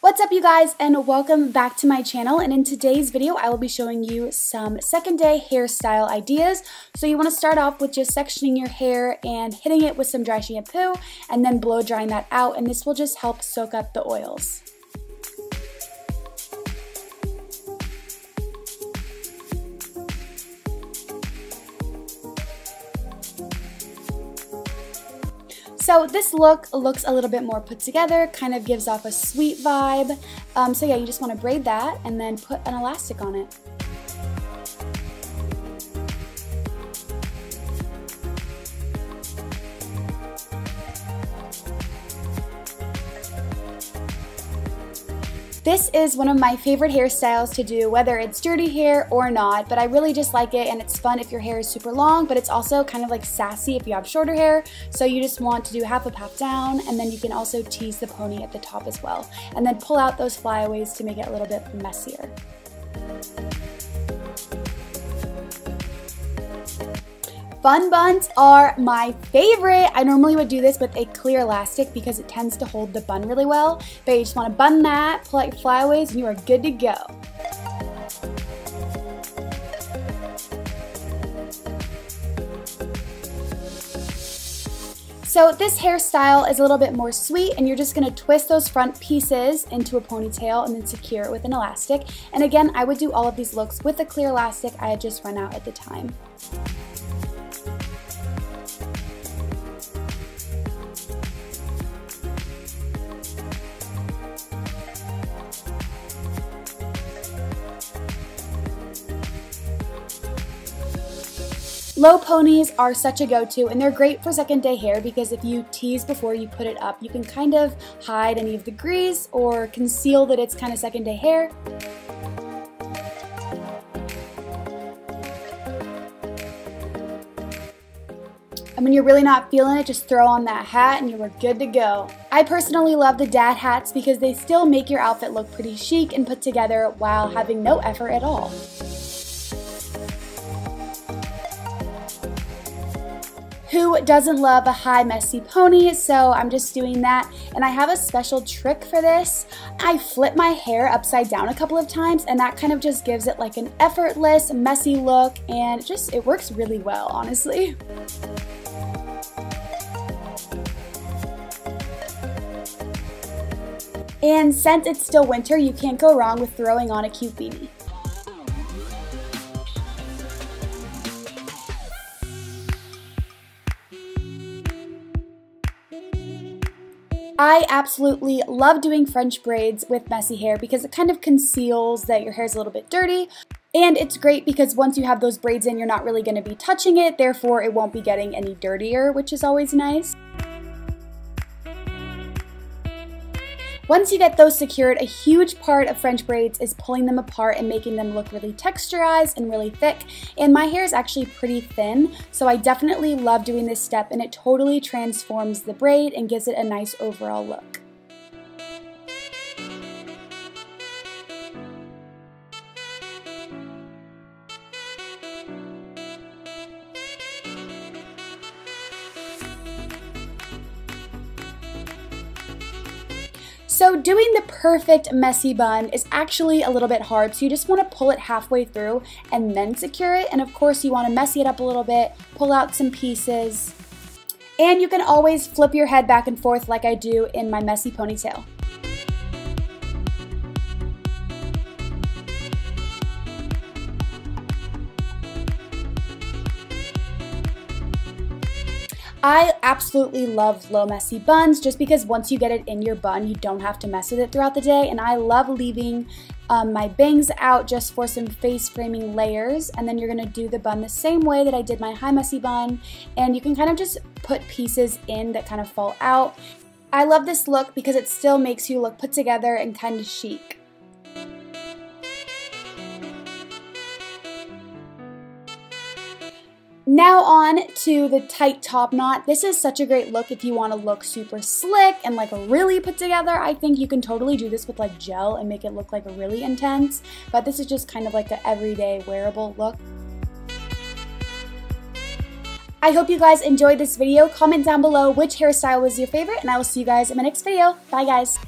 What's up, you guys, and welcome back to my channel. And in today's video I will be showing you some second day hairstyle ideas. So you want to start off with just sectioning your hair and hitting it with some dry shampoo and then blow drying that out, and this will just help soak up the oils. So this look looks a little bit more put together, kind of gives off a sweet vibe. So yeah, you just want to braid that and then put an elastic on it. This is one of my favorite hairstyles to do, whether it's dirty hair or not, but I really just like it, and it's fun if your hair is super long, but it's also kind of like sassy if you have shorter hair. So you just want to do half up, half down, and then you can also tease the pony at the top as well, and then pull out those flyaways to make it a little bit messier. Bun buns are my favorite. I normally would do this with a clear elastic because it tends to hold the bun really well, but you just want to bun that, pull out your flyaways, and you are good to go. So this hairstyle is a little bit more sweet, and you're just going to twist those front pieces into a ponytail and then secure it with an elastic. And again, I would do all of these looks with a clear elastic. I had just run out at the time. Low ponies are such a go-to, and they're great for second day hair because if you tease before you put it up, you can kind of hide any of the grease or conceal that it's kind of second day hair. And when you're really not feeling it, just throw on that hat and you are good to go. I personally love the dad hats because they still make your outfit look pretty chic and put together while having no effort at all. Who doesn't love a high messy pony? So I'm just doing that, and I have a special trick for this. I flip my hair upside down a couple of times, and that kind of just gives it like an effortless, messy look, and it works really well, honestly. And since it's still winter, you can't go wrong with throwing on a cute beanie. I absolutely love doing French braids with messy hair because it kind of conceals that your hair is a little bit dirty. And it's great because once you have those braids in, you're not really going to be touching it, therefore it won't be getting any dirtier, which is always nice. Once you get those secured, a huge part of French braids is pulling them apart and making them look really texturized and really thick. And my hair is actually pretty thin, so I definitely love doing this step, and it totally transforms the braid and gives it a nice overall look. So doing the perfect messy bun is actually a little bit hard, so you just want to pull it halfway through and then secure it, and of course you want to messy it up a little bit, pull out some pieces, and you can always flip your head back and forth like I do in my messy ponytail. I absolutely love low messy buns just because once you get it in your bun, you don't have to mess with it throughout the day, and I love leaving my bangs out just for some face framing layers, and then you're going to do the bun the same way that I did my high messy bun, and you can kind of just put pieces in that kind of fall out. I love this look because it still makes you look put together and kind of chic. Now on to the tight top knot. This is such a great look if you want to look super slick and like really put together. I think you can totally do this with like gel and make it look like really intense, but this is just kind of like an everyday wearable look. I hope you guys enjoyed this video. Comment down below which hairstyle was your favorite, and I will see you guys in my next video. Bye guys!